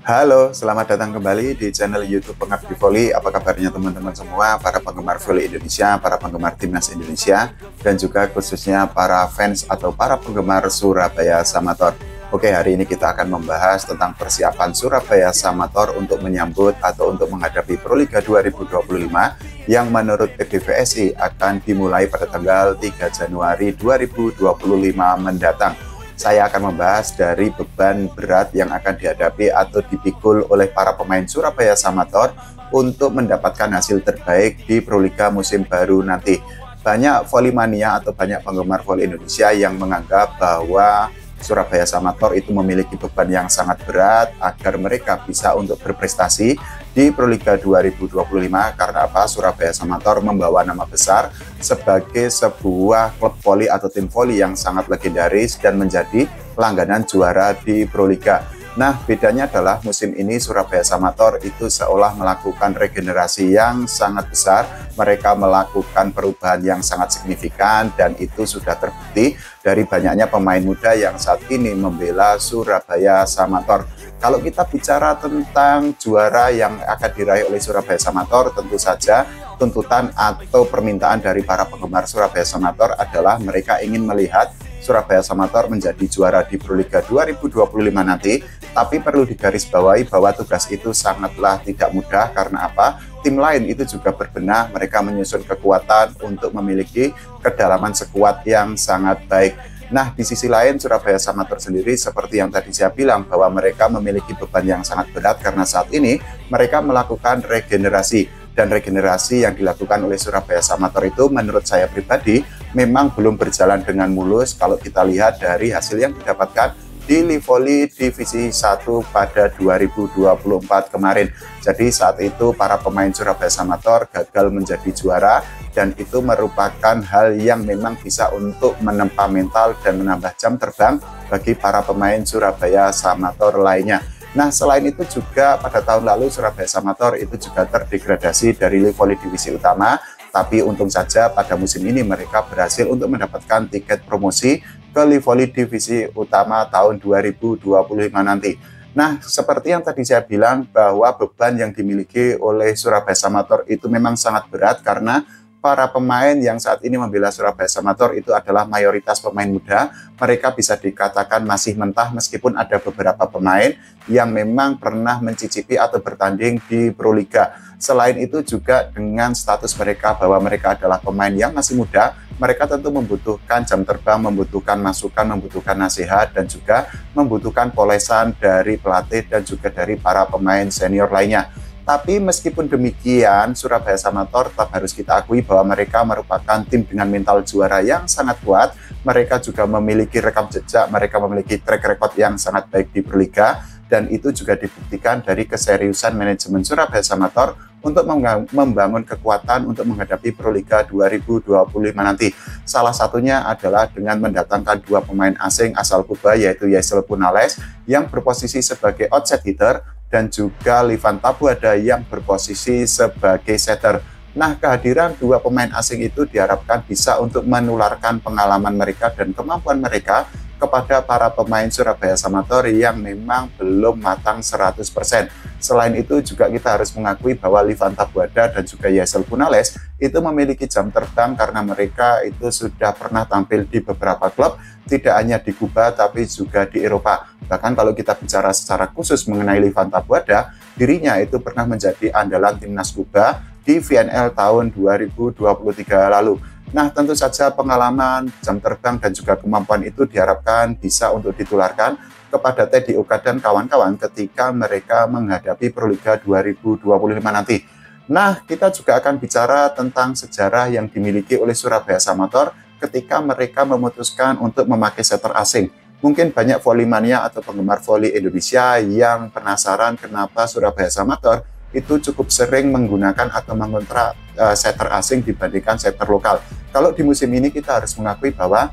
Halo, selamat datang kembali di channel YouTube Pengabdi Voli. Apa kabarnya teman-teman semua, para penggemar voli Indonesia, para penggemar timnas Indonesia, dan juga khususnya para fans atau para penggemar Surabaya Samator. Oke, hari ini kita akan membahas tentang persiapan Surabaya Samator untuk menyambut atau untuk menghadapi Proliga 2025 yang menurut PBVSI akan dimulai pada tanggal 3 Januari 2025 mendatang. Saya akan membahas dari beban berat yang akan dihadapi atau dipikul oleh para pemain Surabaya Samator untuk mendapatkan hasil terbaik di Proliga musim baru nanti. Banyak volley-mania atau banyak penggemar voli Indonesia yang menganggap bahwa Surabaya Samator itu memiliki beban yang sangat berat agar mereka bisa untuk berprestasi di Proliga 2025. Karena apa? Surabaya Samator membawa nama besar sebagai sebuah klub voli atau tim voli yang sangat legendaris dan menjadi langganan juara di Proliga. Nah, bedanya adalah musim ini Surabaya Samator itu seolah melakukan regenerasi yang sangat besar. Mereka melakukan perubahan yang sangat signifikan dan itu sudah terbukti dari banyaknya pemain muda yang saat ini membela Surabaya Samator. Kalau kita bicara tentang juara yang akan diraih oleh Surabaya Samator, tentu saja tuntutan atau permintaan dari para penggemar Surabaya Samator adalah mereka ingin melihat Surabaya Samator menjadi juara di Proliga 2025 nanti. Tapi perlu digarisbawahi bahwa tugas itu sangatlah tidak mudah. Karena apa? Tim lain itu juga berbenah, mereka menyusun kekuatan untuk memiliki kedalaman skuad yang sangat baik. Nah, di sisi lain Surabaya Samator sendiri seperti yang tadi saya bilang bahwa mereka memiliki beban yang sangat berat karena saat ini mereka melakukan regenerasi. Dan regenerasi yang dilakukan oleh Surabaya Samator itu menurut saya pribadi memang belum berjalan dengan mulus kalau kita lihat dari hasil yang didapatkan di Livoli Divisi 1 pada 2024 kemarin. Jadi saat itu para pemain Surabaya Samator gagal menjadi juara dan itu merupakan hal yang memang bisa untuk menempa mental dan menambah jam terbang bagi para pemain Surabaya Samator lainnya. Nah, selain itu juga pada tahun lalu Surabaya Samator itu juga terdegradasi dari Livoli Divisi Utama, tapi untung saja pada musim ini mereka berhasil untuk mendapatkan tiket promosi ke Livoli Divisi Utama tahun 2025 nanti. Nah, seperti yang tadi saya bilang bahwa beban yang dimiliki oleh Surabaya Samator itu memang sangat berat karena para pemain yang saat ini membela Surabaya Samator itu adalah mayoritas pemain muda. Mereka bisa dikatakan masih mentah meskipun ada beberapa pemain yang memang pernah mencicipi atau bertanding di Proliga. Selain itu juga dengan status mereka bahwa mereka adalah pemain yang masih muda, mereka tentu membutuhkan jam terbang, membutuhkan masukan, membutuhkan nasihat, dan juga membutuhkan polesan dari pelatih dan juga dari para pemain senior lainnya. Tapi meskipun demikian, Surabaya Samator tetap harus kita akui bahwa mereka merupakan tim dengan mental juara yang sangat kuat. Mereka juga memiliki rekam jejak, mereka memiliki track record yang sangat baik di Proliga. Dan itu juga dibuktikan dari keseriusan manajemen Surabaya Samator untuk membangun kekuatan untuk menghadapi Proliga 2025 nanti. Salah satunya adalah dengan mendatangkan dua pemain asing asal Kuba, yaitu Yaisel Punales yang berposisi sebagai outside hitter, dan juga Livan Tabuada yang berposisi sebagai setter. Nah, kehadiran dua pemain asing itu diharapkan bisa untuk menularkan pengalaman mereka dan kemampuan mereka kepada para pemain Surabaya Samator yang memang belum matang 100%. Selain itu juga kita harus mengakui bahwa Livan Tabuada dan juga Yaisel Punales itu memiliki jam terbang karena mereka itu sudah pernah tampil di beberapa klub, tidak hanya di Kuba tapi juga di Eropa. Bahkan kalau kita bicara secara khusus mengenai Livan Tabuada, dirinya itu pernah menjadi andalan timnas Kuba di VNL tahun 2023 lalu. Nah, tentu saja pengalaman, jam terbang, dan juga kemampuan itu diharapkan bisa untuk ditularkan kepada Teddy Oka dan kawan-kawan ketika mereka menghadapi Proliga 2025 nanti. Nah, kita juga akan bicara tentang sejarah yang dimiliki oleh Surabaya Samator ketika mereka memutuskan untuk memakai setter asing. Mungkin banyak volley-mania atau penggemar voli Indonesia yang penasaran kenapa Surabaya Samator itu cukup sering menggunakan atau mengontrak setter asing dibandingkan setter lokal. Kalau di musim ini kita harus mengakui bahwa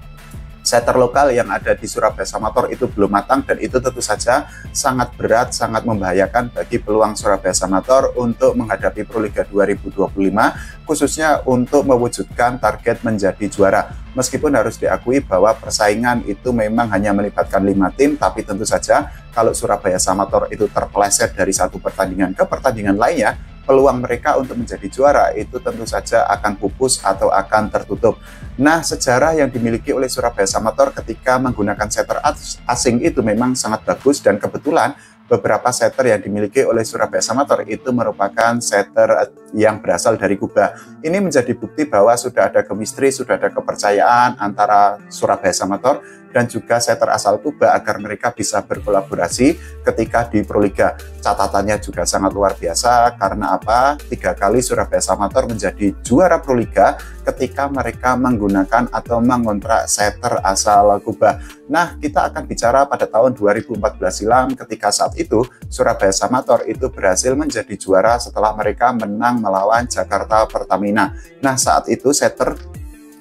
setter lokal yang ada di Surabaya Samator itu belum matang dan itu tentu saja sangat berat, sangat membahayakan bagi peluang Surabaya Samator untuk menghadapi Proliga 2025, khususnya untuk mewujudkan target menjadi juara. Meskipun harus diakui bahwa persaingan itu memang hanya melibatkan 5 tim, tapi tentu saja kalau Surabaya Samator itu terpeleset dari satu pertandingan ke pertandingan lainnya, peluang mereka untuk menjadi juara itu tentu saja akan pupus atau akan tertutup. Nah, sejarah yang dimiliki oleh Surabaya Samator ketika menggunakan setter asing itu memang sangat bagus, dan kebetulan beberapa setter yang dimiliki oleh Surabaya Samator itu merupakan setter yang berasal dari Kuba. Ini menjadi bukti bahwa sudah ada chemistry, sudah ada kepercayaan antara Surabaya Samator dan juga setter asal Kuba agar mereka bisa berkolaborasi ketika di Proliga. Catatannya juga sangat luar biasa, karena apa? 3 kali Surabaya Samator menjadi juara Proliga ketika mereka menggunakan atau mengontrak setter asal Kuba. Nah, kita akan bicara pada tahun 2014 silam, ketika saat itu Surabaya Samator itu berhasil menjadi juara setelah mereka menang melawan Jakarta Pertamina. Nah, saat itu setter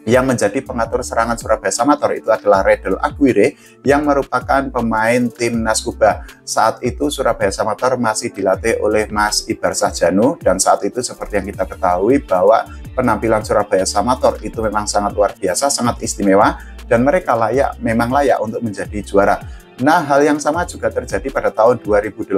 yang menjadi pengatur serangan Surabaya Samator itu adalah Redel Aguirre yang merupakan pemain timnas Kuba. Saat itu Surabaya Samator masih dilatih oleh Mas Ibar Sahjano, dan saat itu seperti yang kita ketahui bahwa penampilan Surabaya Samator itu memang sangat luar biasa, sangat istimewa, dan mereka memang layak untuk menjadi juara. Nah, hal yang sama juga terjadi pada tahun 2018.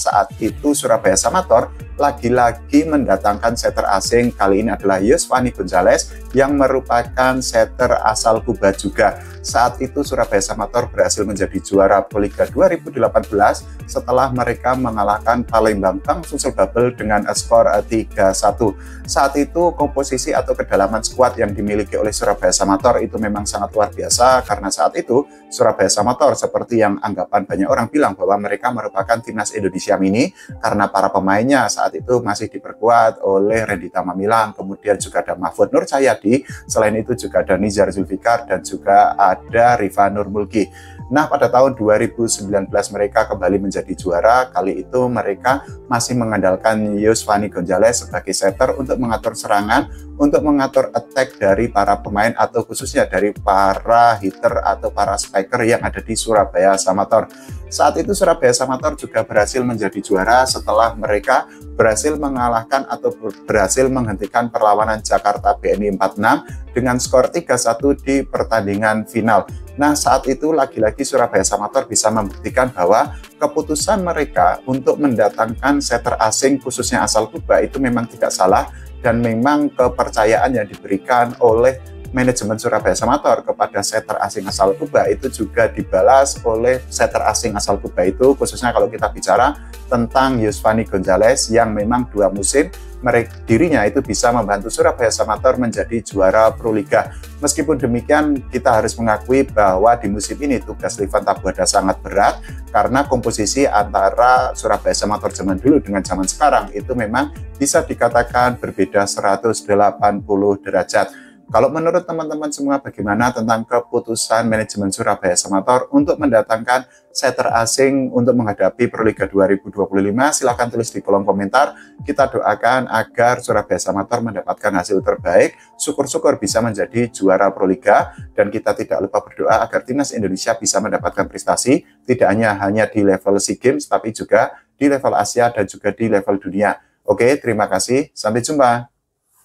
Saat itu Surabaya Samator lagi-lagi mendatangkan setter asing. Kali ini adalah Yosvani Gonzalez yang merupakan setter asal Kuba juga. Saat itu Surabaya Samator berhasil menjadi juara Proliga 2018 setelah mereka mengalahkan Palembang Bang Sulsel Babel dengan skor 3-1. Saat itu komposisi atau kedalaman skuad yang dimiliki oleh Surabaya Samator itu memang sangat luar biasa, karena saat itu Surabaya Samator seperti yang anggapan banyak orang bilang bahwa mereka merupakan timnas Indonesia mini, karena para pemainnya saat itu masih diperkuat oleh Randy Tamamilang, kemudian juga ada Mahfud Nur Cahyadi, selain itu juga ada Nizar Zulfikar, dan juga ada Rifa Nurmulki. Nah, pada tahun 2019 mereka kembali menjadi juara. Kali itu mereka masih mengandalkan Yosvani Gonzalez sebagai setter untuk mengatur serangan, untuk mengatur attack dari para pemain atau khususnya dari para hitter atau para spiker yang ada di Surabaya Samator. Saat itu Surabaya Samator juga berhasil menjadi juara setelah mereka berhasil mengalahkan atau berhasil menghentikan perlawanan Jakarta BNI 46 dengan skor 3-1 di pertandingan final. Nah, saat itu lagi-lagi Surabaya Samator bisa membuktikan bahwa keputusan mereka untuk mendatangkan setter asing khususnya asal Kuba itu memang tidak salah, dan memang kepercayaan yang diberikan oleh manajemen Surabaya Samator kepada setter asing asal Kuba itu juga dibalas oleh setter asing asal Kuba itu, khususnya kalau kita bicara tentang Yosvani Gonzalez yang memang 2 musim dirinya itu bisa membantu Surabaya Samator menjadi juara Proliga. Meskipun demikian, kita harus mengakui bahwa di musim ini tugas Livan Tabuada sangat berat, karena komposisi antara Surabaya Samator zaman dulu dengan zaman sekarang itu memang bisa dikatakan berbeda 180 derajat. Kalau menurut teman-teman semua, bagaimana tentang keputusan manajemen Surabaya Samator untuk mendatangkan setter asing untuk menghadapi Proliga 2025? Silahkan tulis di kolom komentar. Kita doakan agar Surabaya Samator mendapatkan hasil terbaik, syukur-syukur bisa menjadi juara Proliga, dan kita tidak lupa berdoa agar timnas Indonesia bisa mendapatkan prestasi tidak hanya di level SEA Games, tapi juga di level Asia dan juga di level dunia. Oke, terima kasih. Sampai jumpa.